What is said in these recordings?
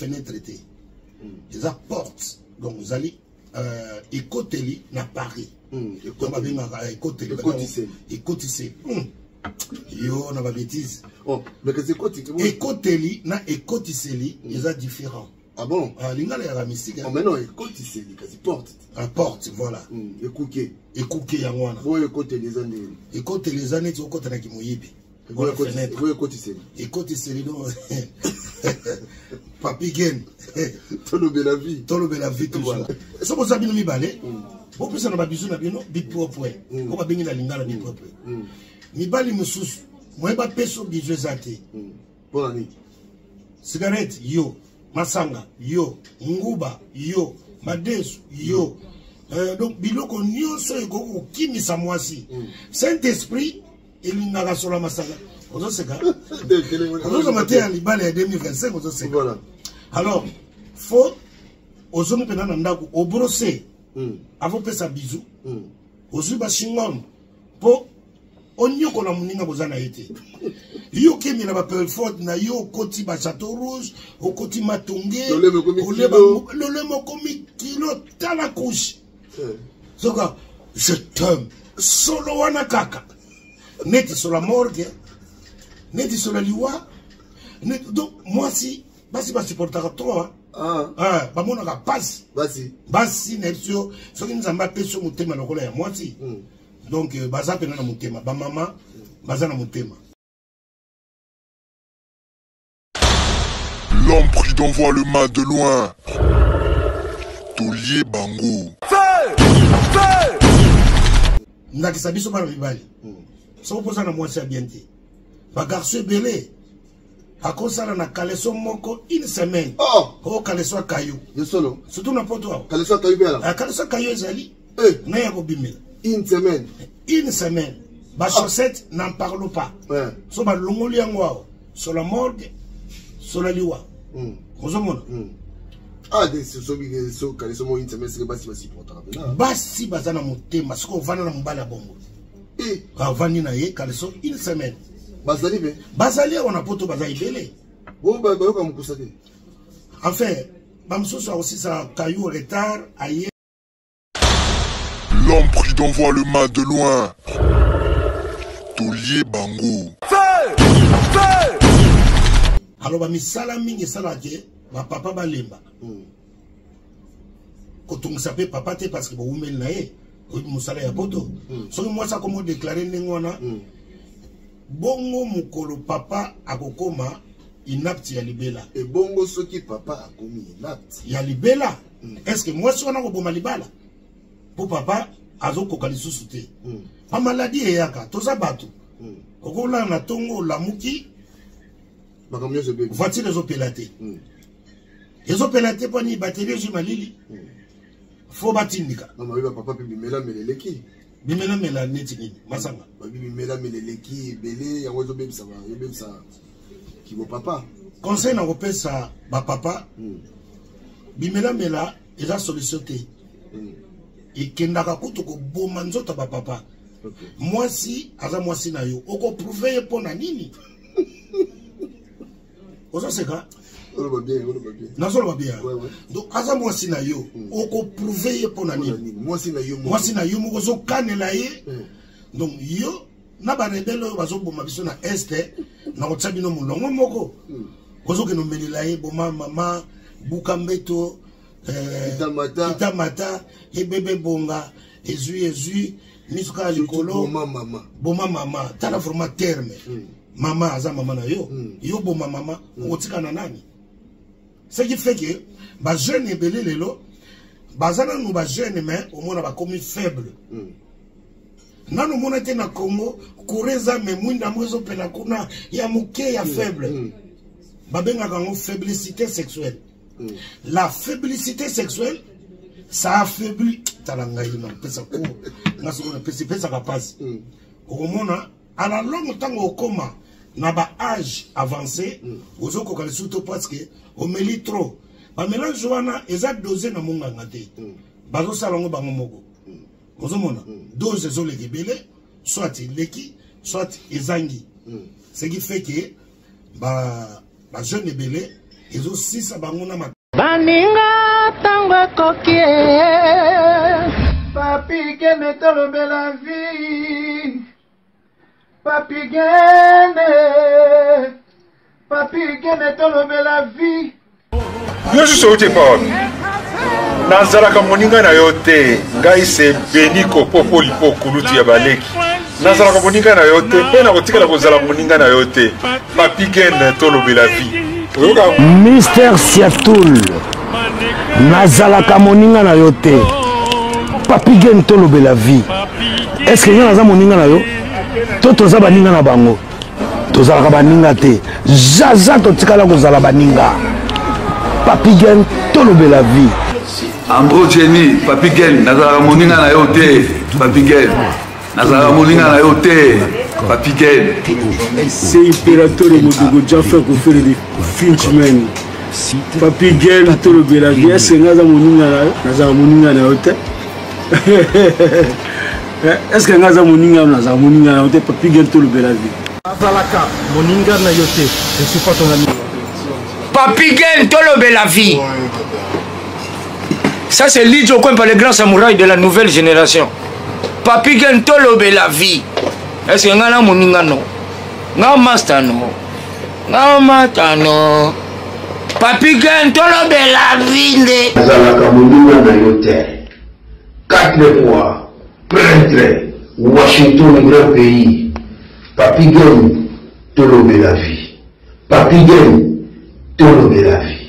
fenêtre était. Ils ont porte. Donc vous allez écouter na Paris. Écoutez. Yo na ba bêtise. Oh, mais que c'est quoi écoutez na écoutez ils sont différents. Ah bon? Ah l'ingala ya mystique. Oh mais non, écoutez quasi porte. La porte voilà. Écoutez ya ngwana. Bon écoutez les années. Écoutez les années tu okota na kimoyibi. Écoutez donc Papi Gen. Tolobe la vie toujours. Ça vous avez mis balé. Bon plus na ba bizu na bino bi propre. Ko ba bengi na lingala bi propre. Mi bali mususu. Moi ba peso bizu zate. Bon année. Cigarette yo, masanga yo, nguba yo, madesu yo. Donc biloko nyonso eko kimisa mwasi. Saint-Esprit il sur la masanga. On sait ça. On maté à Libale 2025 on sait. Voilà. Alors, faut aux hommes pendant ndako au brosser. Avant de faire bisou. Aux uba shingom po onyo ko na muninga bozana été. Yo kemi na ba Pelfort na yo koti ba Château Rouge, au koti Matongé, le le mokomi kilo tala couche. Soka je t'aime solo wana kaka. Neti sur la morgue, neti sur la liwa. Donc, moi, si, basi supportera trop. Bah, mon aura passe. Basi, nepsio, ce qui nous a mappé sur mon thème, moi, si. Donc, baza pena na mon thème, bah, maman, baza na mon thème. L'homme prudent voit le mal de loin. Tolier Bango. Nakisa biso ba ribali. Ça vous pose à moi, c'est bien dit. Ma garçon belé. À cause de la caleçon moko une semaine. Oh, caleçon caillou. De solo. Surtout n'importe quoi. Caleçon caillou bien là. La caleçon caillou est ali. N'a pas bimel. Une semaine. Une semaine. Ma chaussette n'en parle pas. So ba longoli angwa. Sur la morgue, sur la liwa. Vous avez ah, des so caleçon mo une semaine c'est pas si important. Basi bazana monté, parce qu'on va dans mbala bongo. Avani na ye kaleso une semaine. Bazali on a poto bazali belé. Oh bah comme ça. Enfin, Bamso soit aussi ça caillou retard ailleurs. L'homme prudent voit le mal de loin. Tolier Bango. Alors ba misala mingi sala ke ba papa balemba. Quand on s'appelle papa te parce que ba umel na ye. Musala ya poto. So moi ça comment déclarer nengwana. Bongo mukolo papa akokoma inapti ya libela. Et bongo soki papa akomi inapti ya libela. Est-ce que moi si on a boma libala pour papa azoko kalisusu te. Pa maladie eyaka toza bato. Okola na tongo lamuki. Bakamyo se bébé. Voiture les opélatés. Les opélatés pour ni batterie jumalili. Faut batindika. Maman va papa puis bimela meleleki. Bimela mela neti nini masanga. Bimela meleleki belé ya wozo bébé ça va, bébé ça qui vont papa. Conseil na kopesa ba papa. Bimela mela eza solution te. Et kendaka kutu ko boma nzota ba papa. Moi si aza moi si na yo, oko prouver pour na nini? Ozo seka on va bien. Non, ça va bien. Donc, à moi, si na yo, on peut prouver pour nani. Moi, si na yo, moi, so kanela ye. Donc, yo, na ba rebelle, bazo boma biso na este, na otsabino mulongo moko. Ozo ke no melela ye, boma mama, bukambeto, itamata, e bébé bonga, ezui, nisuka likolo. Boma mama, tala format terme. Mama, aza mama na yo. Yo boma mama, otika na nani. Ce qui fait que les jeunes et belé lelo, les jeunes mais au moins bakomi faible. Nanu mona te na Congo, kureza me mwinda mwezo pela kuna ya muke ya faible. Babenga kango faiblesse sexuelle. La faiblesse sexuelle ça affaiblit talanga ina pesa ko ngaso na pesa kapasi. Au mona à la longue temps au coma na ba âge avancé, ozoko kalisuto parce que o meli trop. Ba mélange wana eza dosé na munga ngate. Bazo salongo bango moko. Ozomona dose zo le gebele, soit leki, soit ezangi. Ce qui fait que ba jeune belé ezosisa bango na baninga tango ekokie papi kende tolobe la vie papi kende tolobe la vie yo susu outi pone nazalaka moninga na yo te ngai se beniko popo lipo kulutu ya baleki nazalaka moninga na yo te mpe na kotikala kozala moninga na yo te papi kende tolobela vie Mister Siatoul nazalaka moninga na yo te papi gen tolobela vie est-ce que nga naza moninga na yo to toza baninga na bango tozalaka baninga te jaja totikala kozala baninga papi gen tolobela vie Ambro Jenny papi gen nazalaka moninga na yo te papi gen nazalaka moninga na yo te papi gen c'est impérateur modogo Jaffa ko faire des Finchman papi gen tolobela vie est-ce que naza moninga na yo nazalaka moninga na yo te est-ce que naza moninga na yo te papi gen tolobela vie nazalaka moninga na yo te je suis pas ton ami papi gen tolobela vie. Ça c'est Lidjo Kwempa, le grand samouraï de la nouvelle génération. Papi gen tolobe la vie. Est-ce que ngana moninga no? Nga master no. Nga mata no. Papi gen tolobe la vie ne. Nazalaka moninga na yote. 4 fois prêtre Washington grand pays. Papi gen tolobe la vie. Papi gen tolobe la vie.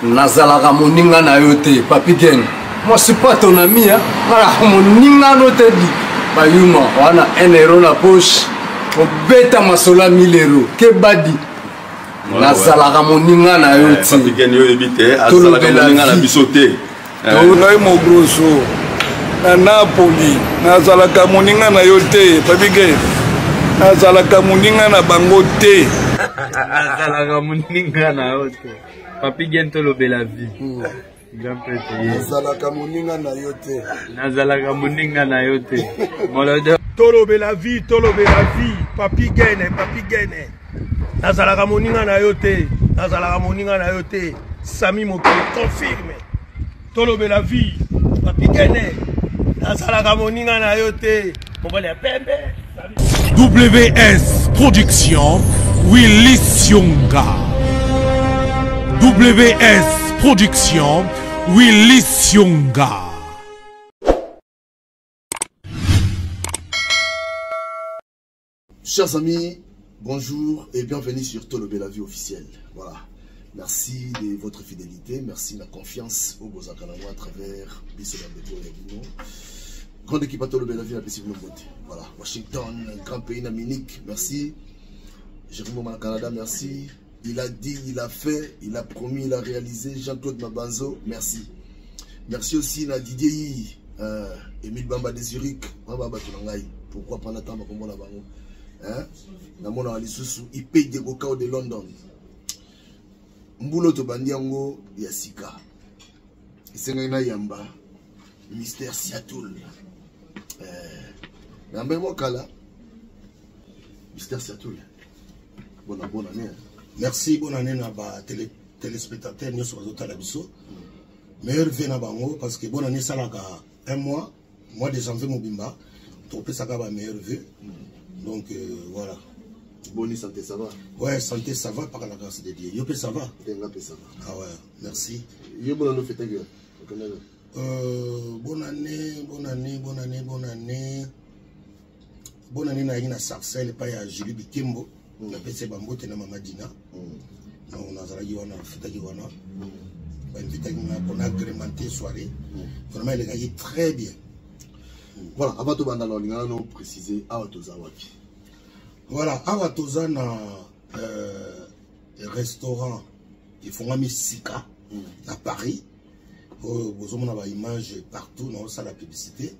nazalaka moninga na yo te papi gen moi c'est pas ton ami hein nazalaka moninga no te di bayuma wana 1 euro na poche obeta masola 1000 euros ke badi nazalaka moninga na yo te papi gen yo ebite azalaka moninga na biso te ngai mogroso na Napoli nazalaka moninga na yo te papi gen nazalaka moninga na bango te nazalaka moninga na yo te papi gen tolobela vie grand petit nazalaka moninga na yo te nazalaka moninga na yo te molodo tolobela vie papi gene nazalaka moninga na yo te nazalaka moninga na yo te Sami Mokele confirme tolobela vie papi gene nazalaka moninga na yo te mobali ya pembe WS Production Willy Sionga. WS Production Willy Sionga. Chers amis, bonjour et bienvenue sur Tolobela Vie officielle. Voilà. Merci de votre fidélité, merci de la confiance au Bozakalangwa à travers Bissela Beto et Abino. Grande équipe à Tolobela Vie, la possible beauté. Voilà. Washington, un grand pays d'Amérique, merci. Jérôme au Canada, merci. Il a dit, il a fait, il a promis, il a réalisé. Jean-Claude Mabanzo, merci. Merci aussi à Didier, Émile Bamba de Zurich. Pourquoi pendant tant comme on a bango? Namona alisusu IP de Gokao de London. Mbulo to bandiango yasika. Isenga yamba. Mister Siatoul. Namba mokala. Mister Siatoul. Bonne année. Merci, bonne année à les téléspectateurs, nous sommes à la biso. Meilleur vœu na bango parce que bonne année ça là un mois de janvier mobimba, topé ça va meilleur vœu. Donc voilà. Bonne santé ça va. Ouais, santé ça va par la grâce de Dieu. Yo pe ça va. Ça va. Ah ouais, merci. Yo bonne année fête que. Bonne année na ina Sarcelles pas ya Julie Bikembo. On a passé Bambote na Mamadina. On a zalagi wana fitaki wana. On a agrémenté soirée. Vraiment il a gagné très bien. Voilà, avant de banda on a précisé Awatoza wapi. Voilà, Awatoza na restaurant qui font un Sika à Paris. Vous avez une image partout dans la publicité.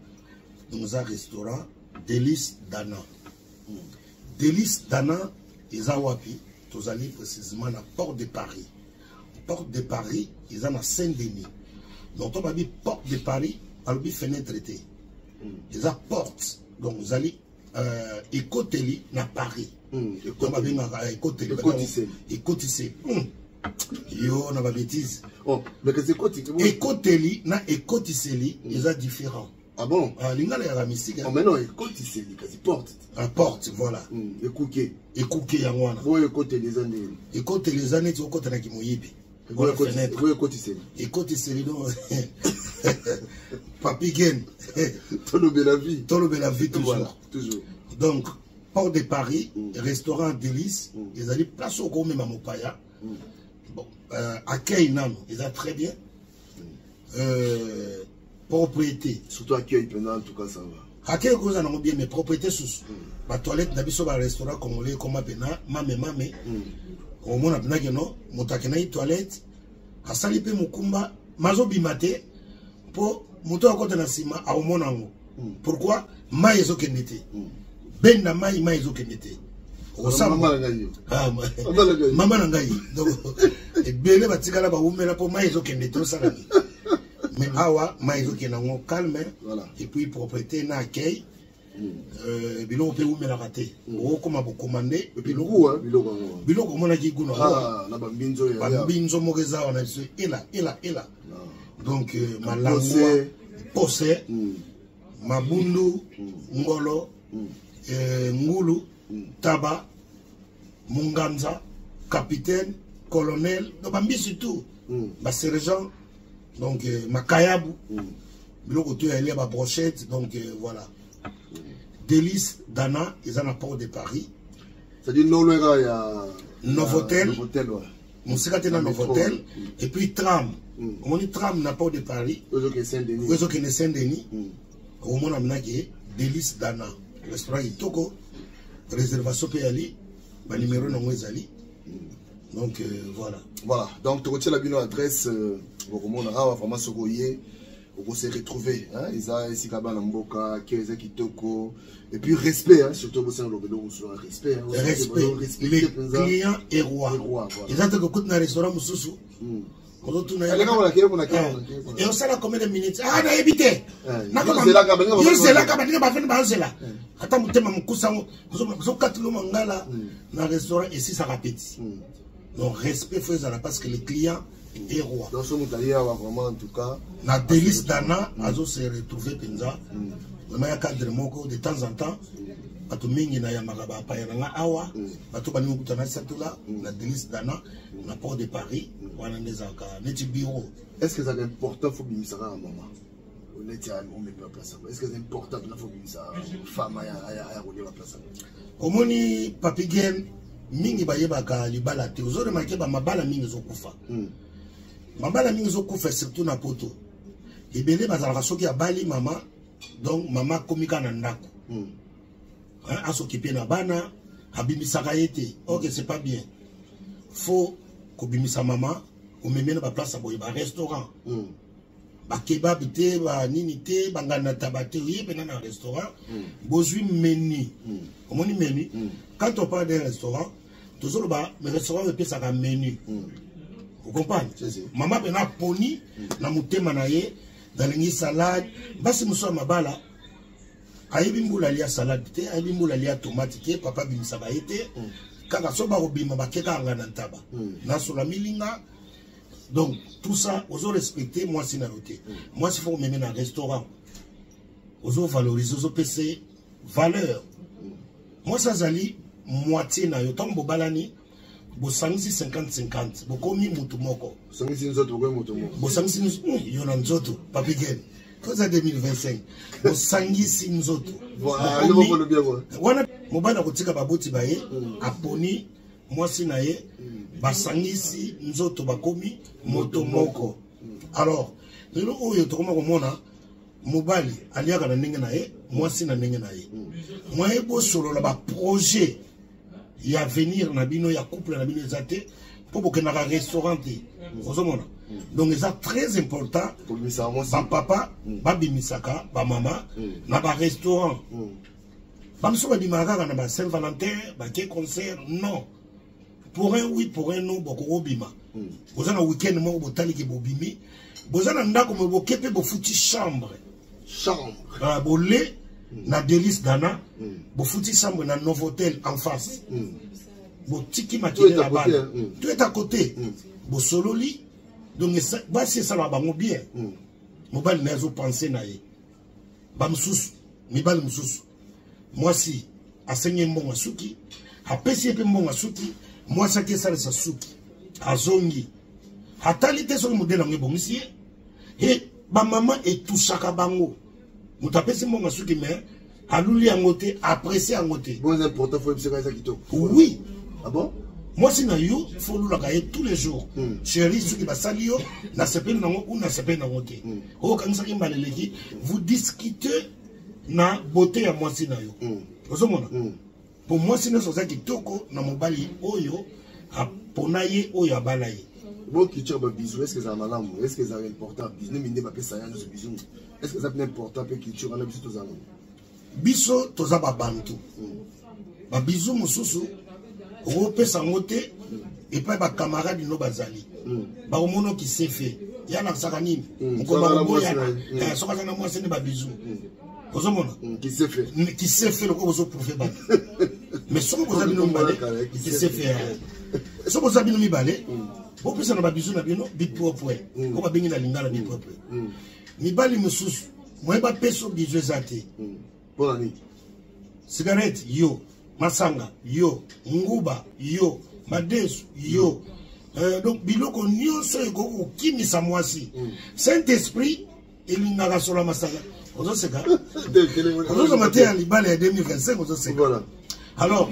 Nous avons un restaurant Délice Dana. Délice Dana, ils ont wapi. Tous allés précisément à Porte de Paris. Porte de Paris, ils ont à Saint-Denis. Donc on va dire Porte de Paris, on va dire fenêtre été. Ils ont porte. Donc vous allez écouter à Paris. On va dire écouter. Yo, na ba bêtise. Oh, mais que c'est quoi tu Ekoteli na ekotiseli, ils sont différents. Ah bon? Ah, l'ingala ya mystique. Oh, mais non, ekotiseli, quasi porte. La porte, voilà. Ekouké. Ekouké ya mwana. Bo ekote les années. Ekote les années tu okota na kimoyibi. Bo ekotiseli. Ekotiseli donc. Papi Gen. Tolobe la vie. Tolobe la vie toujours. Voilà, toujours. Donc, Port de Paris, restaurant Délice, ils allaient place au même à Mopaya. Bon, accueil non, ils ont très bien. Propriété. Surtout accueil pendant en tout cas ça va. Accueil cause en bien mais propriété sous. Ma toilette n'habite pas restaurant congolais comme à pena, mame. Au moins à pena que non, motakena toilette. A salipe mukumba, mazo bimate pour moto à côté na sima à au monango. Pourquoi? Maïzo kenete. Ben na maïzo kenete. Maman nangai. Donc, et belé batikala ba umela pour maïzo kenete au salami. Mais awa maïzo kenango calme. Et puis propriété na accueil. Biloko pe umela raté. O koma bo commander. Biloko mona ki guna. Ah, na bambinzo ya. Bambinzo mogeza ona biso ela. Donc malango posé mabundu ngolo ngulu taba munganza capitaine colonel donc bambisi tout ba sergent donc makayabu biloko to ya ba brochette donc voilà. Délice Dana ils en a Port de Paris, c'est dit non le gars ya Novotel ouais. Musika tena Novotel et puis tram. On dit tram na Port de Paris. Ozo ke Saint-Denis. Au moins amna ki Délice Dana. Restaurant Itoko. Réservation Péali. Ma numéro non ezali. Donc voilà. Voilà. Donc tu retiens la bonne adresse vraiment vraiment sokoye. On s'est retrouvé hein ils a ici kabana mboka keza kitoko et puis respect hein surtout au sein de l'obélo sur respect hein, respect les clients et roi ils ont que coûte na restaurant mususu et on sait combien de minutes ah na éviter na comme yo c'est là kabana ba fini ba zela ata mutema mukusa zo katilo mangala na restaurant ici ça répète donc respect faut ça parce que les clients et roi. Dans ce moment vraiment en tout cas. Na Délice Dana, azo se retrouver penza. Mais ya cadre moko de temps en temps. Bato mingi na ya magaba pa ya nga awa. Bato bani mukutana satula na Délice Dana na Port de Paris. Wana ndezaka neti bureau. Est-ce que c'est important faut bimisaka à maman? Honnêtement, on met pas place. Est-ce que c'est important pour faut bimisaka femme ya rouler la place? Omoni Papi Gen mingi bayebaka libala te. Ozore makeba mabala mingi zokufa. Mabala mingi zokufa surtout na poto. Ebele bazalaka soki ya bali mama donc mama komika na ndako. A s'occuper na bana abimisaka yete. OK, c'est pas bien. Faut kobimisa mama o memena ba place boye ba restaurant. Ba kebab te ba nini te bangana tabate oui pena na restaurant. Bozui menu. Omoni menu. Quand on parle d'un restaurant, toujours ba le restaurant peut ça un menu. Vous comprenez? Maman pena poni na mutema na ye dalingi salade basi muso mabala ayibi mbula lia salade te ayibi mbula lia tomate te papa bimisa ba ete kaka so ba obima ba keka ngana ntaba na sola milinga. Donc tout ça ozo respecter moi si na roté moi si faut mener un restaurant ozo valoriser ozo pc valeur moi ça zali moitié na yo tombo balani bo sangisi 50-50 bo komi mutu moko sangisi nzoto bo mutu moko bo sangisi yo na nzoto Papi Gen koza 2025 bo sangisi nzoto wana mobana kotika baboti baye aponi mwasi na ye basangisi nzoto bakomi moto moko. Alors lelo oyo tokoma komona mobali aliaka na ndenge na ye mwasi na ndenge na ye mwaye bosolola ba projet ya venir na bino ya couple na bino ezate po bokena ka restaurant ozomona. Donc c'est très important ba papa ba bimisaka ba mama na ba restaurant ba mso ba dimaka na ba Saint-Valentin ba ke concert non. Pour un oui, pour un non, beaucoup obima. Vous avez un week-end, moi, vous avez bobimi. Vous avez un ndako, mais vous avez une foutie chambre. Chambre. Vous avez na Délice Dana. Vous foutie chambre dans Novotel en face. botiki makele na bana tout est à côté bosololi donc basi esala bango bien mobali na azopense na ye bamosusu mibali mosusu mwasi asengi mbongo suki apesi ye mpe mbongo suki mwasi ake esalisa suki azongi atali te soki modele yango ebongisi ye e bamama etushaka bango moto apesi mbongo suki me aluli yango te aprecie yango te oui ah bon mwasi na yo folulaka ye tous les jours chéri soki basali yo na sepeli nango ou na sepeli nango te okangisaki mbaleleki vous discutez na beauté ya mwasi na yo ozomona po mwasi nyonso aza kitoko na mobali oyo apona ye oyo abala ye bon culture ba bisou est-ce que ça malamu est-ce que ça important bisou minde ba pesa yango ce bisou est-ce que ça est important pe culture na bisou tozalo biso toza ba bantu ba bisou mosusu opesa ngo te epai bacamarade no bazali bakomona ki se fait yana kusaka nini mokoma boyana soka sana mwasi ne babizu ozomona qui se fait loko bozo prouver ba mais soko bozali no mibale qui se fait soko bozali no mibale bopesa na babizu na bino bipropre ko babengi na lingala bipropre mibali mosusu moyeba peso bizu ezate pour la nuit cigarette yo masanga yo nguba yo madesu yo donc biloko nyonso ekoko kimisa mwasi saint esprit elingaka sola masanga ozoseka ozosoma te ya libala ya 2025 ozoseka voilà alors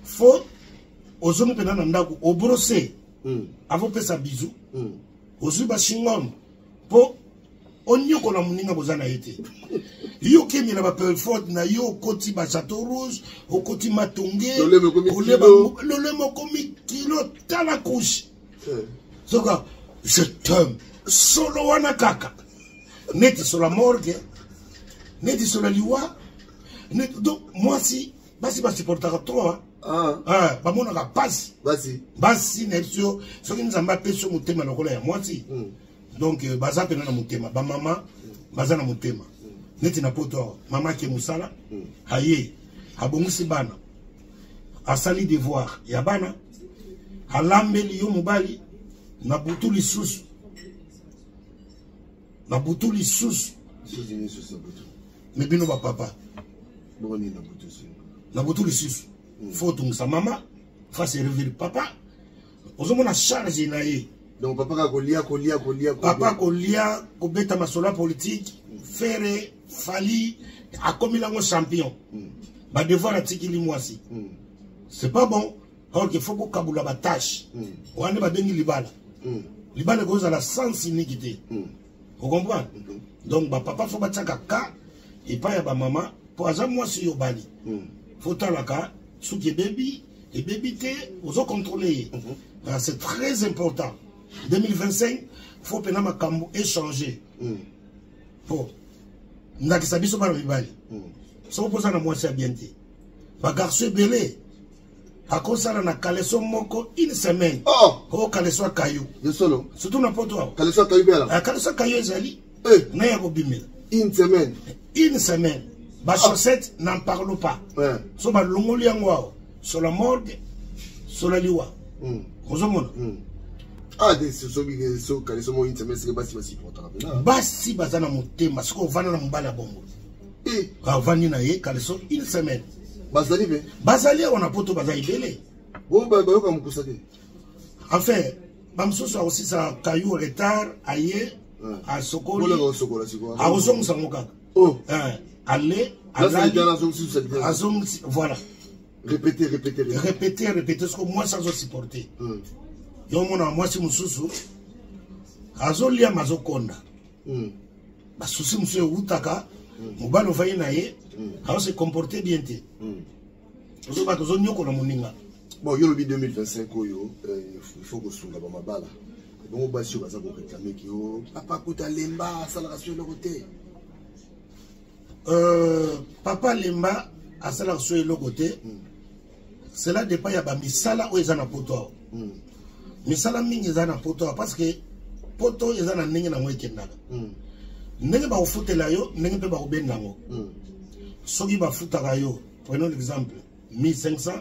faut ozomi pena na ndako obrose avopesa bizu ozwi bashingom po onyokola moninga boza na ye te yo kemela baperfort na yo okoti bachateau rouge okoti matonge lolemo komi kilo tala kushe soka je t'aime solo wana kaka neti sola morgue neti sola liwa donc mwasi basi basupportaka trop bamonaka basi na biso soki nzambe apesi yo motema lokola ya mwasi donc baza pena na motema bamama baza na motema neti na poto awa mama ke mosala aye abongisi bana asali devoir ya bana alambeli yo mobali na butu lisusu me bino bapapa na butu lisusu fo otungisa mama fa servir papa ozomona charge na ye donc papa kolia papa kolia kobeta masolo politique faire fali akomilango champion ba devoir atikili mwasi c'est pas bon alors qu'il faut kabula ba tâche wana ba bengi libala cause la sens iniquité vous comprenez donc ba papa faut bataka ka et pas ya ba maman pour aza mwasi yo bali faut talaka souki baby et baby te ozo contrôler c'est très important 2025 faut pena makambo échanger pour ndakisa biso bana mibali so posa na mwasi bien te ba garçon belé akosala na kaleso moko une semaine oh kaleso kayo de solo surtout na poto kaleso kayo bela kaleso kayo ezali na ya kobimela une semaine ba chaussette n'en parle pas so ba longoli yango sur la morgue sur la liwa ozomona des so kaleso mo une semaine c'est basi pourtant basi bazana motema siko vana na mbala bongo vani na ye kaleso une semaine bazali on a poto bazali belé bayoka mokusa te enfin bamsusu aussi ça kayu retard aye a sokoli a ozongisa ngo kaka aller voilà répéter ce que moi ça doit supporter yo mona mwasi mususu azolia mazokonda basusi musu utaka mobali ofai na ye a se comporter bien te ozo ba tozo nyoko na moninga bon yo lobi 2025 oyo il faut que sunga ba mabala bon basi baza ko réclamer ki yo papa kuta lemba sala sur le côté papa lemba asala sur le côté cela dépend ya ba misala o ezana poto misala mingi ezana poto parce que poto ezana ndenge na moye kendaka ndenge ba ofutela yo ndenge pe ba obenga ngo soki ba futaka yo prenons l'exemple 1500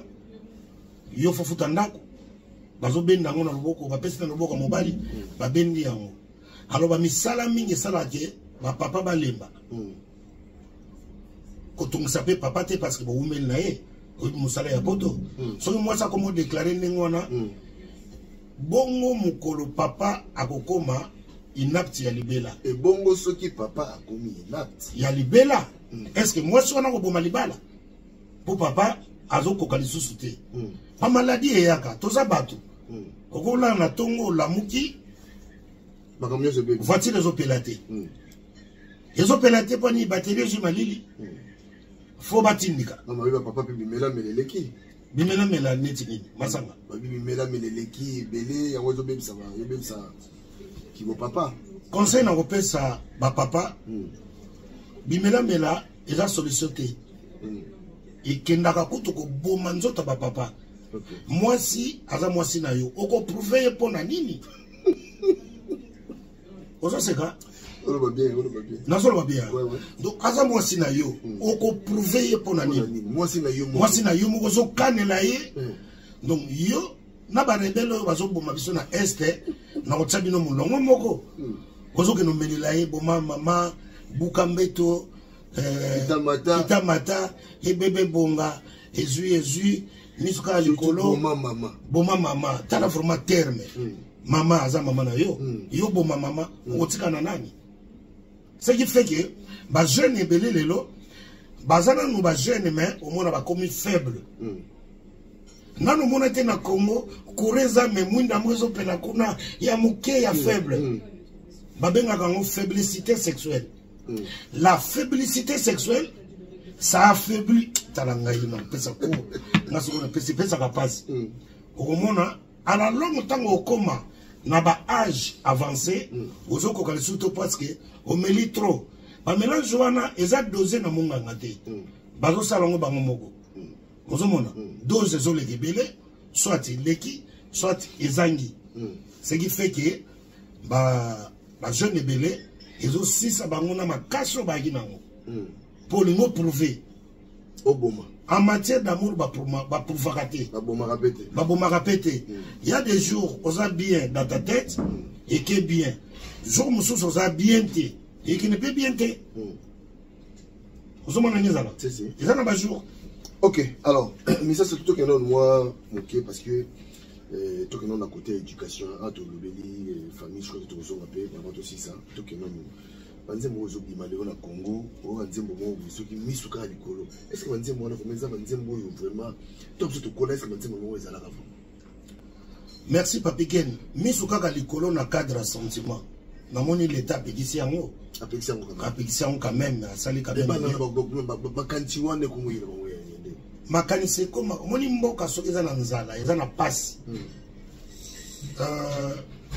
yo fo futa ndako bazo benda ngo na loboko ba pesa na loboko mobali ba bendi yango alors ba misala mingi sala ke ba papa ba lemba ko tungisa pe papa te parce que bo umel na ye o musala ya poto so moi ça comment déclarer ngona bongo mukolo papa akokoma inapti ya libela et bongo soki papa akomi inapti ya libela est-ce que moi so na ko boma libala pour papa azo kokali susu te pa maladie eyaka toza bato okola na tongo lamuki makamyo se be voiture ezopela te ezopela te pani batterie ju malili fo batindika mama biba papa pe bimela meleleki bimela mela neti nini masanga bimela meleleki belé yango zo bebisa ba yebisa kibo papa conseil na kopesa ba papa bimela mela eza solution te ikendaka kutu ko boma nzota ba papa mwasi aza mwasi na yo oko prouver po na nini ozo seka on va bien nazo ba bien donc aza mwasi na yo oko prouver po na nini mwasi na yo moko zo kanela ye donc yo na ba rebelo bazo boma biso na este na ko tsabino mulongo moko ozo ke no menela ye boma mama bukambeto itamata ebebe bonga ezui nisuka likolo boma mama tala format terme mama aza mama na yo yo boma mama otika na nani ce qui fait que ba jeune ebele lelo bazana no ba jeune mais au moins ba komi faible nanu mona te na Congo kureza me mwinda mwezo pela kuna ya muke ya faible babenga kango faiblesse sexuelle. La faiblesse sexuelle, ça affaiblit. À la longue temps au coma, na ba âge avancé, aux autres parce que au méli trop. Ba mélange wana eza dosé na munga ngate. Bazo salongo bango moko. Ozomona dose zo le gebele, soit leki, soit ezangi. Ce qui fait que ba jeune ebele ils aussi ça bangona makaso ba ginango pour le prouver oboma en matière d'amour ba prouvakaté ba boma répéter il y a des jours on a bien dans ta tête et que bien jour mususu on a bien té et qui ne peut bien té ozomona ngezala c'est ça na ba jour. OK, alors mais ça c'est tout que non moi OK parce que tout que non à côté éducation à tout le béli famille je crois que tout ça on appelle avant aussi ça tout que non banzembo ozobi malero na Congo o banzembo mo bisoki misuka likolo est-ce que banzembo na komenza banzembo vraiment tout ce que tu connais que banzembo mo ezala ka merci Papi Ken misuka ka likolo na cadre sentiment na moni l'état pekisi yango quand même sali quand même ba kanti wane ko moyira ba moya yende makanise koma moni mboka soki eza na nzala eza na passe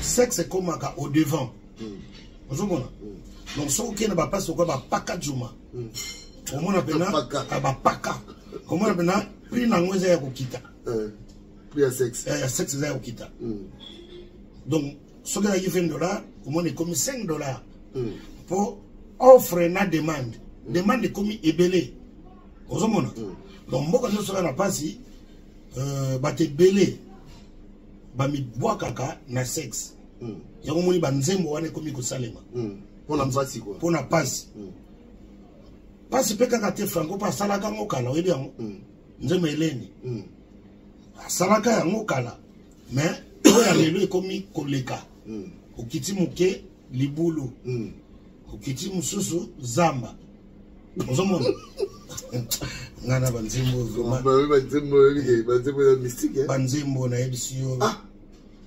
sexe koma ka au devant ozomona donc so qui na ba passe ko ba paka juma au mona pena ba paka comment pena prix na ngweza ya kokita prix ya sexe sexe za ya kokita donc so que y $20 au mona comme $5 pour offre na demande comme ebele ozomona donc mboka so na pasi ba te belé ba mi bwakaka na sexe yango moni ba nzembo wana komi ko salema pour la pasi quoi pour la pasi pasi pe kaka te franco pa salaka ngokala oyebi yango nzembo eleni salaka yango kala mais oya lelo ekomi koleka okiti muke libulu okiti mususu zamba ozomona ngana banzembo na ebisiyo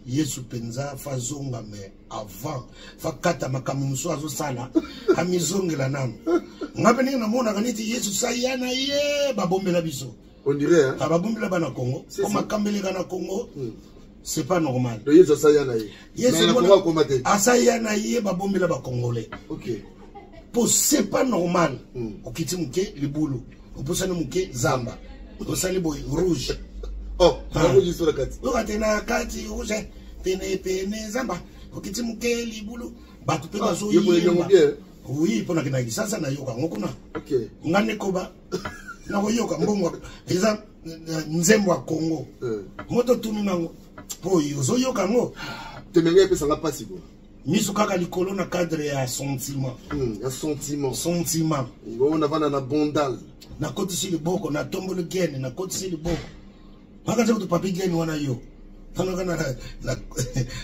Yesu penza fazonga mais avant fakata makamuso azosala amizongela nanu ngapeni na mona kaniti Yesu sayana ye babombela biso on dirait hein babombela bana Congo comme akambele kana Congo c'est pas normal Yesu sayana ye Yesu mona komate asayana ye babombela ba Congolais OK pour c'est pas normal okiti muke libulu oposana muke zamba osali boy rouge oh rouge sur la carte okatena kati rouge pene zamba okiti muke libulu batu pe bazo yimba oui pona kina kisasa na yoka ngokuna OK ngane koba na koyoka mbongo eza nzembo ya Congo moto tuni nango po yozoyoka ngo temenge epesanga pasi quoi miso kaka likolo na cadre ya sentiment ya sentiment on avana na bondal na kotisi liboko na tombolo gene na kotisi liboko makaza kutu papi gene wana yo tanaka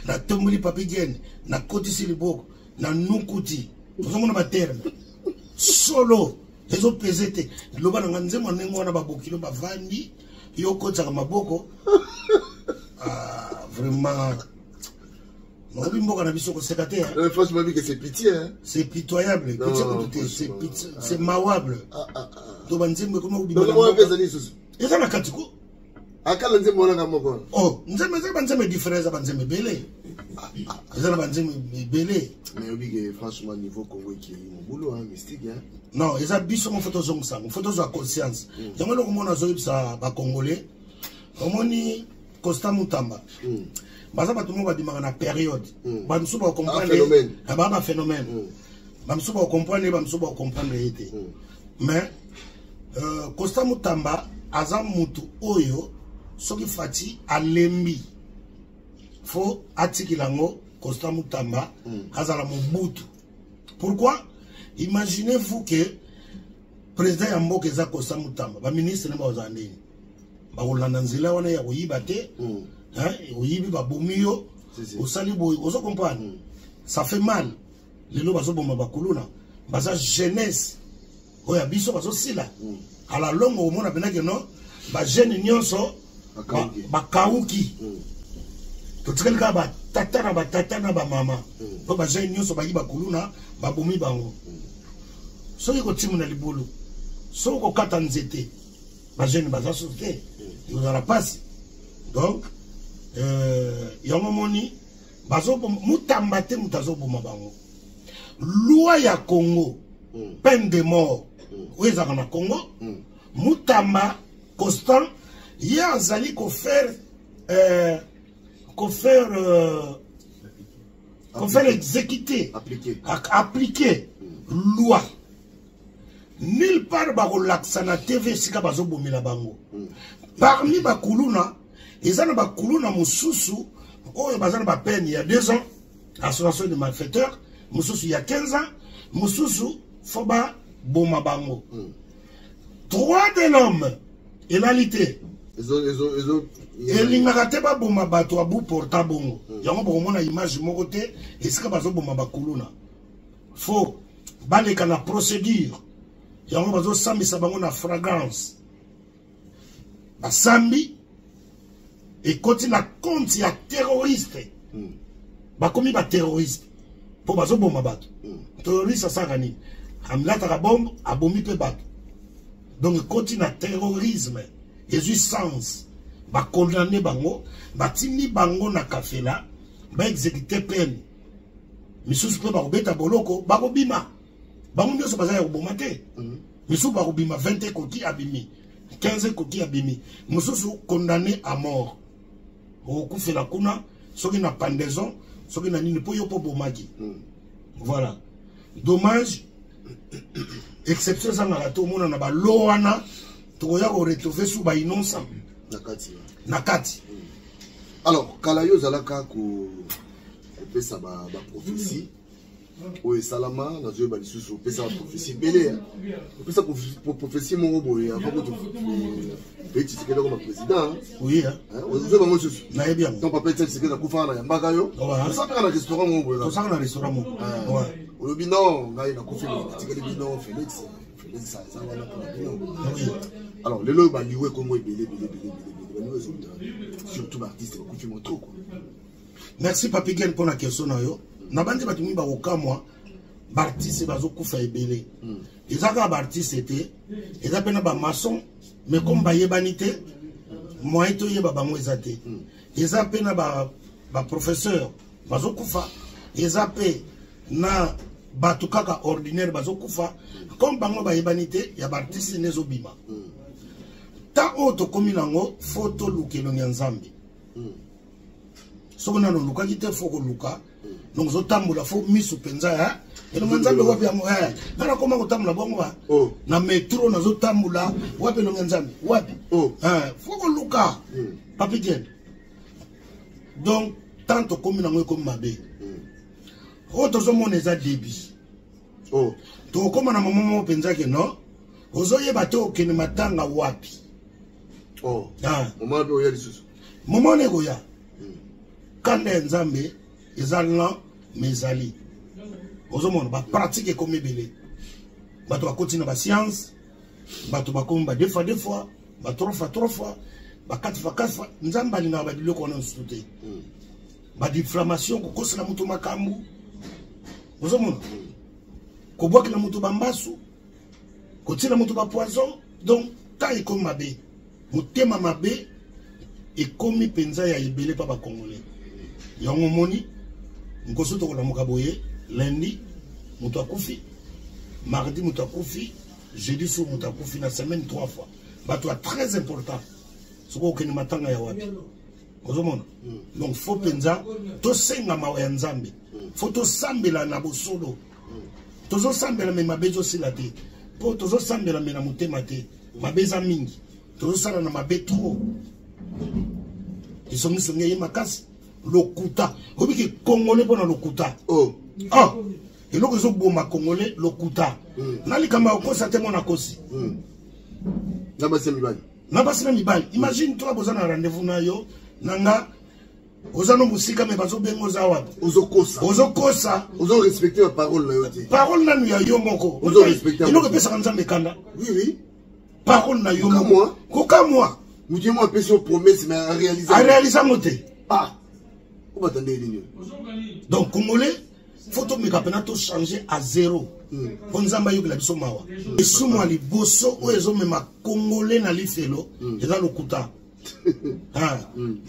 na tomboli papi gene na kotisi liboko na nukuti ozomona baterme solo ezo pesete loba na nzembo nengo wana babokilo bavandi yo kotaka maboko vraiment franchement, c'est pitié. Hein? C'est pitoyable. C'est mawable. Oh, franchement, niveau Congo qui est mon boulot, hein, mystique. Hein? Non, ils ont biso mon photo zong ça, mon photo de conscience. J'aimerais que mon azoïb ça va congolais. Comme on dit Costa Mutamba. Baza ba tout le monde va dire na période. Ba nous ba comprendre ba phénomène. Ba nous ba comprendre été. Mais Costa Mutamba aza mutu oyo soki fati alembi. Faut atikilango Costa Mutamba azala mobutu. Pourquoi? Imaginez-vous que président ya mboka eza Costa Mutamba, ba ministre ne ba ozandeni. Ba olanda nzela wana ya koyiba te. Oyibi ba bomio osali boy ozo comprendre ça fait mal les loba zo bomba bakuluna baza jeunesse oya biso bazo sila à la longue au mona benaki non ba jeune nyonso ba kauki to tselika ba tata na ba mama to ba jeune nyonso ba yiba kuluna ba bomi bango soki ko timu na libulu soko ko kata nzete ba jeune baza sauté ils ont la passe donc yango moni bazo mutamba te mutazo boma bango loi ya Congo peine de mort oza na Congo mutamba constant ya azali ko faire exécuter appliquer loi nulle part ba relaxa na TV sika bazo bomila bango parmi bakuluna ezana bakuluna mususu oyo bazana ba peine il y a 2 ans association de malfaiteurs mususu il y a 15 ans mususu foba boma bango droit de l'homme égalité elingaka te baboma bato abu porta bongo yango bokomona image moko te esika bazoboma bakuluna fo baleka na procédure yango bazosambisa bango na fragrance basambi et continue à compte ya terroriste bakomi ba terroriste po bazo bomba bato terroriste asaka nini amlata ka bombe abomi pe bato donc continue à terrorisme Jésus sens ba condamner bango batini bango na kafela ba exécuter peine misusu pe ba kobeta boloko ba kobima bango nyoso bazaya koboma te misusu ba kobima 20 koki abimi 15 koki abimi misusu condamné à mort okufela kuna soki na pendaison soki na nini po yo po bomaki voilà dommage exception zanga to mona na ba loana to ya ko retrouver sous ba innocent nakati alors kalayo zalaka ko pesa ba prophétie o salama na zo ba lisusu pesa ba prophétie belé pesa prophétie mo boye avant que petit c'est comme président oui hein vous avez monsieur na bien ton papa c'est que na kufa na yambaka yo ça peut na restaurant mo boye ça na restaurant mo ouais o bino ngai na kufa petit que bino Félix ça va na alors les lots ba liwe comme belé surtout artiste ko kufa mo trop quoi. Merci Papi Gen pour la question na yo na bandi batumi ba okamwa bartiste bazo kufa ebele ezaka bartiste te ezapena ba maçon mais comme ba yebanité moi to yeba bango ezate ezapena ba professeur bazo kufa ezape na batu kaka ordinaire bazo kufa comme bango ba yebanité ya bartiste nezo bima ta auto komi nango photo lukelo nyanzambi soko nano luka kite foko luka donc zotambola fo misu penza et donc nzambe wapi amo nana koma kotambola bongo wa na metro na zotambola wapi no nzambe wapi faut ko luka Papi Gen. Donc tant comme na ngwe comme mabe to mon eza débit to koma na mama penza ke no ozoye bato ke ni matanga wapi mama be oya lisusu mama ne goya kanda nzambe ezalna mezali ozomona ba pratique comme belé bato bakoti na ba science bato bakomba deux fois ba trois fois ba quatre fois nzamba lina ba biloko na nsuté ba diffamation ko kosala mutu makambu ozomona ko boka na mutu bambasu ko tira mutu ba poison donc ta comme mabe mutema mabe ekomi penza ya ibele pa ba congolais yango moni ngoso to ko lamuka boye lundi mutu akufi mardi mutu akufi jeudi so mutu akufi na semaine 3 fois bato très important soko okeni matanga ya wapi ozomona donc faut penza to senga mawa ya nzambe faut to sambela na bosolo tozo sambela me mabezo sila te po tozo sambela me na mutema te mabeza mingi tozo sala na mabe trop isongi songi ye makasi lokuta obiki congolais pona lokuta eloko zo boma congolais lokuta nali kama okosa te mona kosi na basi na mibali imagine toi bozana rendez-vous na yo nanga ozano musika me bazo bengo za wapi ozokosa ozo respecter la parole na yo te parole na yo yo moko ozo respecter eloko pesa nzambe kanda oui parole na yo moko koka moi mutu mo apesi o promesse mais à réaliser moté on va attendre les donc congolais faut to meka pena to changer à zéro pour nzamba yo la biso mawa esumo ali boso o ezo mema congolais na lifelo eza lokuta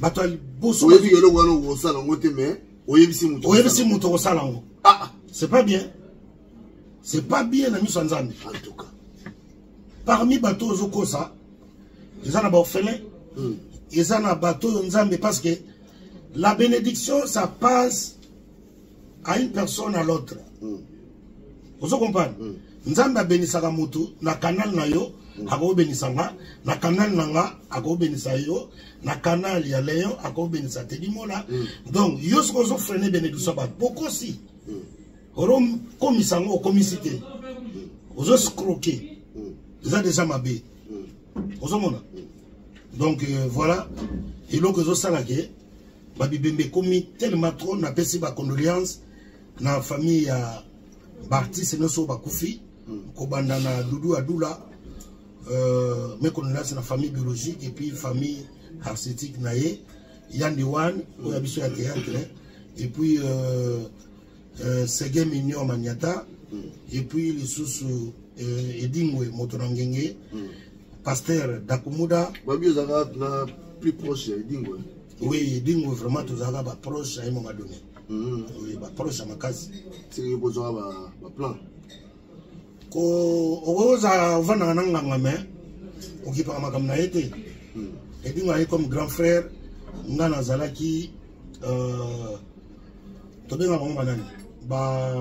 bato ali boso oyebi yelo wana osala ngote mais oyebisi mutu osala ngo c'est pas bien na miso nzambe en tout cas parmi bato ozo kosa eza na ba orphelin eza na bato nzambe parce que la bénédiction ça passe à une personne à l'autre. Vous comprenez? Nzamba benisaka mutu na canal na yo ako benisanga na canal nanga ako benisa yo na canal ya Léon ako benisa Tedimola. Donc yo ce qu'on freiner bénédiction ba beaucoup si. Rom komisanga au comicité. Aux escroquer. Déjà mabé. Vous comprenez? Donc voilà et donc zo salake babi bembe komi tellement trop na pesi ba condoléances na famille ya Bartis noso bakufi kobanda na Dudu Adula mais condoléances na famille biologique et puis famille artistique naye Yandi Wan ou yabiso ya théâtre et puis Sege Mignon Maniata et puis les sous Edingwe Motonangenge pasteur Dakumuda babi ozanga na plus proche Edingwe. Oui, Edingwe vraiment tous aga ba proche à un moment donné. Oui, ba proche à ma case. C'est que vous avez ba plan. Ko oza vana nanga ngame okipa makam na été. Edingwe est comme grand frère ngana zalaki tobenga bango banani ba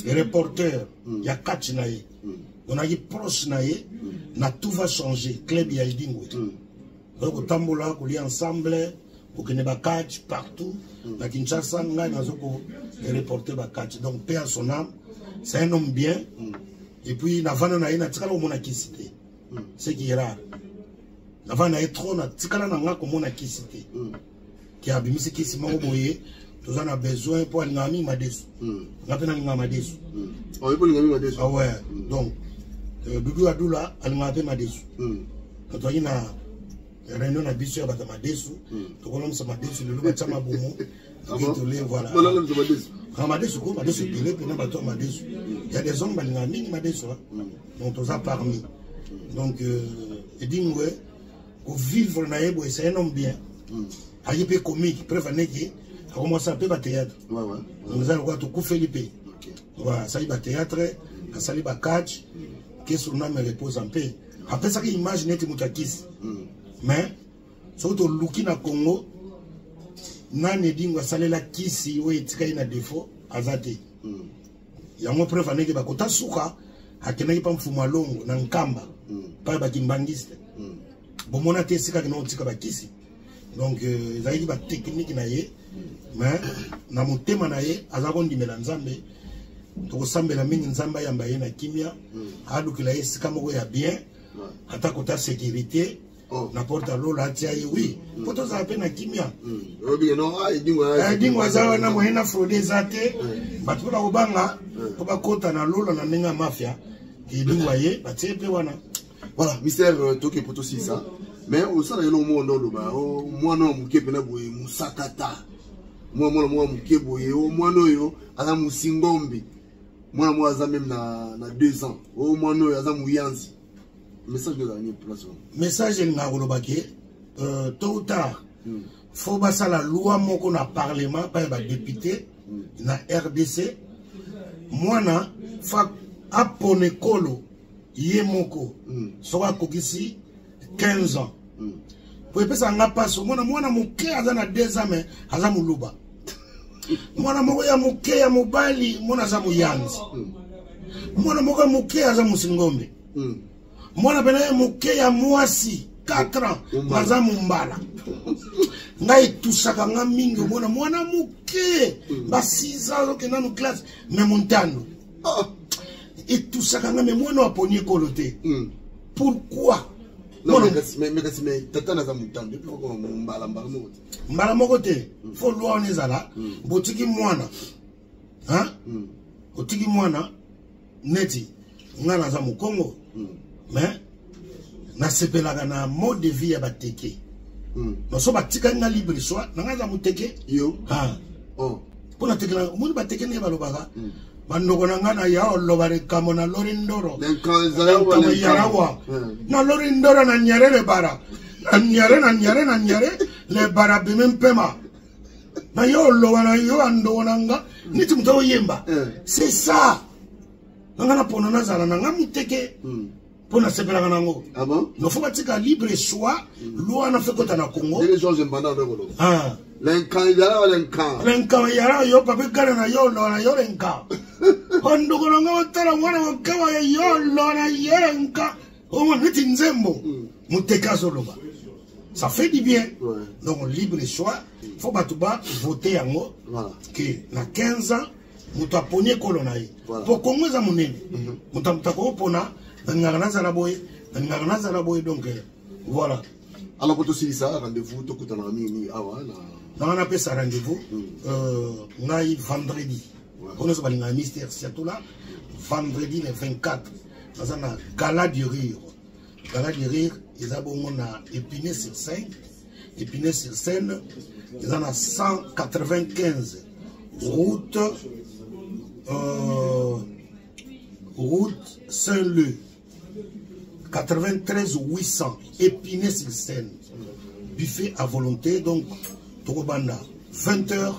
reporter ya catch na ye. On a dit proche na ye na tout va changer club ya Edingwe. Donc tambola ko li ensemble pour que ne ba catch partout na Kinshasa ngai nazoko reporter ba catch donc paix à son âme c'est un homme bien et puis na vana na ina tikala mona kisité c'est qui est rare na vana est trop na tikala na nga ko mona kisité qui a bimisi kisima oboye tous en a besoin pour ngami madesu na pena ngama madesu pour ngami madesu ah ouais donc Dudu Adula alingape madesu quand on a réunion na biso ya bata madesu to kolom sa madesu le luba chama bomo to le voilà madesu ko madesu pile pena bato madesu il y a des hommes balinga mingi madesu donc on a parmi donc Edingwe ko vivre na yebo c'est un homme bien ayi pe comique préféré qui a commencé à faire ba théâtre nous allons voir to ku Felipe voilà ça y ba théâtre ka sali ba catch que son âme repose en paix après ça qui imagine tu mutakis mais surtout looking à Congo nani dingo salela kisi oyo etikali na défaut aza te yango preuve aneke bakota suka akendaki mpa mfumu alongo na nkamba mpa bakimbangiste bomona te esika kena otika bakisi donc ezalaki batechnike na ye mais na motema na ye aza kondimela nzambe tokosambela mingi nzambe ayamba ye na kimia alukela ye esika moko ya bien ata kota sécurité na porte alola atia ye wi po tozala mpe na kimia dingo aza wana moye na fraude eza te bato mpo bakobanga mpo bakota na lola na ndenge ya mafia edingwa ye batie mpe wana voilà mystère toke poto sisa mais osala yelo mondo loba mwana wa muke pena boye musakata mwana muke boye mwana oyo aza musingombi mwana mwa aza même na 2 ans mwana oyo aza muyanzi message de la place message nga koloba ke tôt ou tard faut basala loi moko na parlement pa ba député na RDC mwana fa apone kolo ye moko soka kokisi 15 ans po epesa nga paso mwana moke aza na 2 ans mais aza muluba mwana moko ya moke ya mobali mwana aza muyanzi mwana moko ya moke aza musingombe mwana pena ya moke ya mwasi 4 ans aza mumbala ngai tusaka nga mingi mwana moke ba 6 ans okenda no classe mais montano etusaka nga mais mwana aponi ekolo te pourquoi mais tata naza montano depuis ko mbala moko te fo loi on ezala botiki mwana otiki mwana neti nga naza mokongo mais nasepelaka na mode de vie ya bateke noso batika nga libre choix nanga za muteke yo pona tekela omoni bateke ne balobaka bandoko nanga na ya oloba rekamo na lori ndoro na lori ndoro na nyare le bara na nyare le bara bime mpema na yo oloba na yo andoko nanga niti muto yemba c'est ça nanga na pona na zala nanga muteke pour na sepela kanango ah bon no faut batika libre choix loi na fait kota na Congo les gens j'aime pas l'incan yara yo papa kana na yo lo na yo l'incan kondo konanga otala mwana wakawa yo lo na yo l'incan o mo niti nzembo muteka soloba ça fait du bien donc libre choix faut batuba voter yango que na 15 ans muto aponi kolo na ye pour Congo za munene muto mutako pona donc voilà. Alors pour aussi ça rendez-vous tout à l'heure on a fait ça rendez-vous vendredi. On est sur mystère surtout là vendredi le 24 dans un gala du rire. Gala du rire, ils ont Épinay sur Seine. Épinay sur Seine, ils en ont 195 route Saint-Leu. 93 800 Épinay sur Seine. Buffet à volonté, donc Tokobanda 20h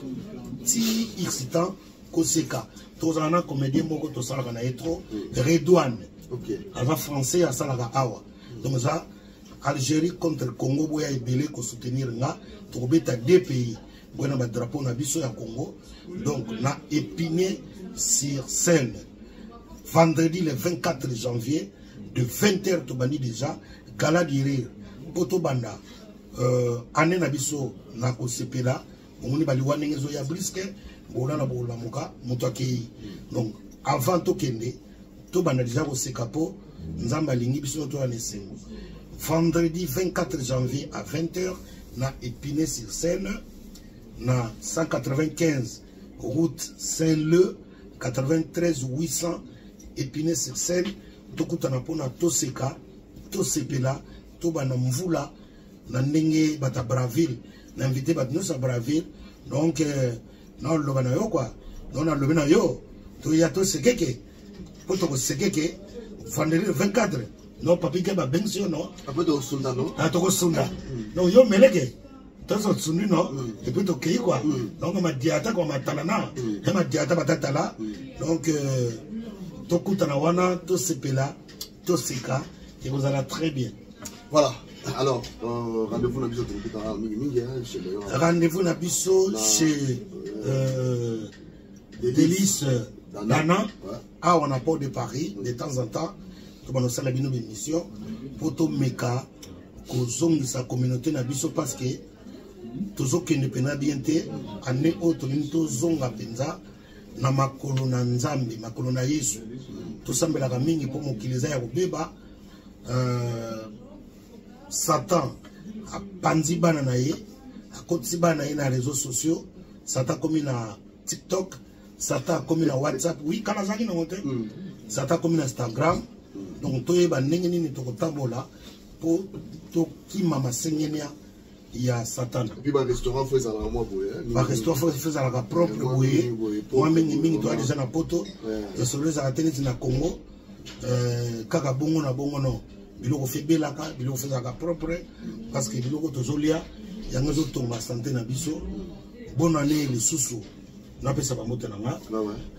ti excitant Koseka. Tous en a comédien moko to salaka na etro Redouane. OK. Avant français à salaka awa. Donc ça Algérie contre Congo boya ebele ko soutenir nga tokobeta 2 pays. Boya na drapeau na biso ya Congo. Donc na Épinay sur Seine. Vendredi le 24 janvier de 20h to bani déjà gala du rire poto banda année na biso na ko sepela omoni bali wanengezo ya briske bola na bola muka mutaki donc avant to kende to banda déjà ko sekapo nzamba lingi biso to anesengo vendredi 24 janvier à 20h na Épinay sur Seine na 195 route Saint-Leu 93 800 Épinay sur Seine. Tokutana pona toseka tosepela to bana mvula na ndenge bata Braville na invité bat nous à Braville donc na loba na yo quoi non na loba na yo to ya to sekeke poto ko sekeke vendredi 24 non papi ke ba bension non après to sunda non to ko sunda non yo meleke to so tsuni non et puis to kei quoi donc ma diata ko matalana et ma diata batatala donc Tokutana wana, to sepela, to seka, et vous allez très bien. Voilà. Alors, rendez-vous na biso chez Délice Dana, à on a port de Paris, de temps en temps, comme on a fait la émission, pour tout meka, qu'on sa communauté na biso parce que toujours que ne pena bien te, année autre, nous zonga penza, na makolo na nzambe, makolo na Yesu, tout ça la mingi pour mon kileza ya beba, Satan a panzi bana na ye, a kotsi bana ye na réseaux sociaux, Satan comme na TikTok, Satan comme na WhatsApp, oui, quand on a monté, Satan comme na Instagram, donc toi ba nengeni ni to tabola pour to ki mama sengenia ya Satan. Et puis ba restaurant fait ça la moi boye. Ba restaurant fait ça la propre boye. Moi mingi toi déjà na poto, et sur les arrêtés na Congo, kaka bongo na bongo no. Biloko fait belaka, biloko fait ça propre parce que biloko tozolia yango zo tomba santé na biso. Bonne année les sousou. Na pesa ba moto na nga.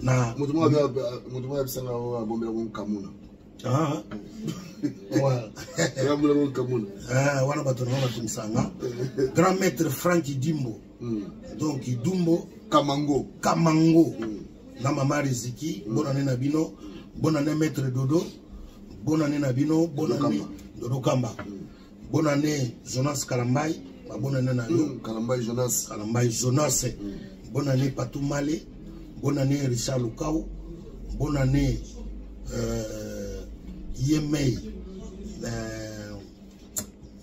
Na moto mo ya bisanga o bombela ko kamuna. Ah. Ouais. Bombela ko kamuna. Wana bato na batumsanga. Grand maître Frankie Dimbo. Donc Dumbo Kamango. Na mama Riziki, bonne année na bino, bonne année maître Dodo. Bonne année Nabino, bonne année Dodo Kamba. Bonne année Jonas Kalambay, bonne année na yo. Kalambay Jonas. Bonne année Patou Malé, bonne année Richard Lukao, bonne année Yemei.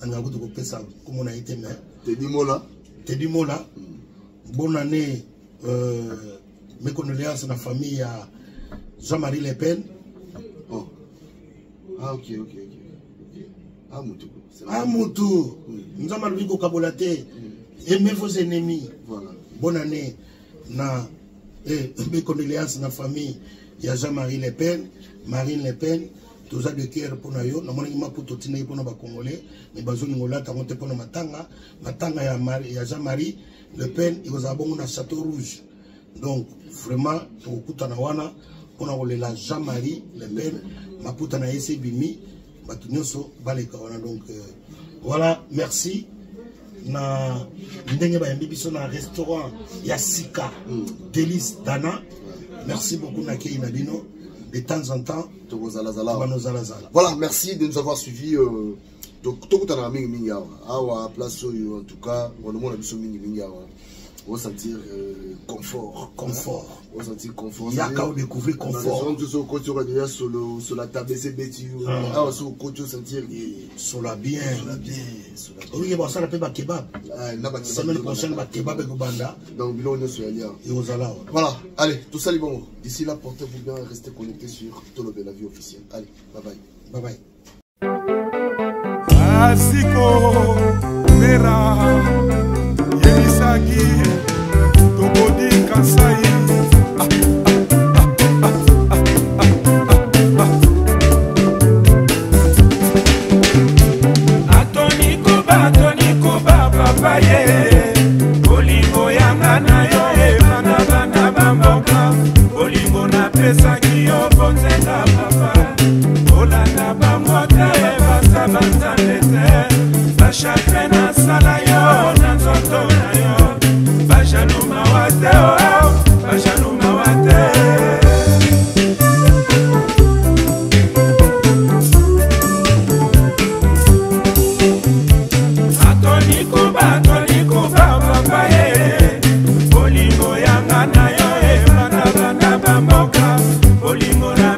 On a goûté de ça, comme on a été mais. Teddy Mola. Bonne année mes condoléances à la famille à Jean-Marie Le Pen. Ah, ok. Moutou. Nous avons vu qu'au Kabolate, aimez vos ennemis. Voilà. Bonne année. Mes condoléances à la famille. Il y a Jean-Marie Le Pen, Marine Le Pen, tout ça de cœur pour nous. Nous avons pour tout pour nos Congolais. Mais nous avons pour nos Matanga. Matanga, il y a Jean-Marie Le Pen, il y a un château rouge. Donc, vraiment, pour Koutanawana, pour la Jean-Marie Le Pen, Maputa na ese bimi batunyoso baleka wana donc voilà merci na ndenge ba biso na restaurant Yassika Délice Dana merci beaucoup na kei na bino de temps en temps voilà merci de nous avoir suivis tokutana mingi awa place en tout cas on demande biso mingi awa on va sentir confort. On va sentir confort. Il y a qu'à découvrir confort. On va déjà sur la table, c'est bêtise. On va sentir sur la bien. Oui, bon, ça l'appelle kebab. Semaine prochaine, kebab et banda. Donc, on est sur la voilà, allez, tout ça, les bons. D'ici là, portez-vous bien, restez connectés sur Tolobe la vie officielle. Allez, bye bye. Asiko, Mera, Yenisagi. Tobodi Kasai Atoni Kuba papa ye Olingo yanga na yo bana bamboka Olingo na pesa kiyo bonzenga papa Olanda bamote basa nete Bashakre na sala yo na nzoto na yo Bajaluma wate Atoni Kuba papa ye Olingo yanga na yo bana bamboka Olingo na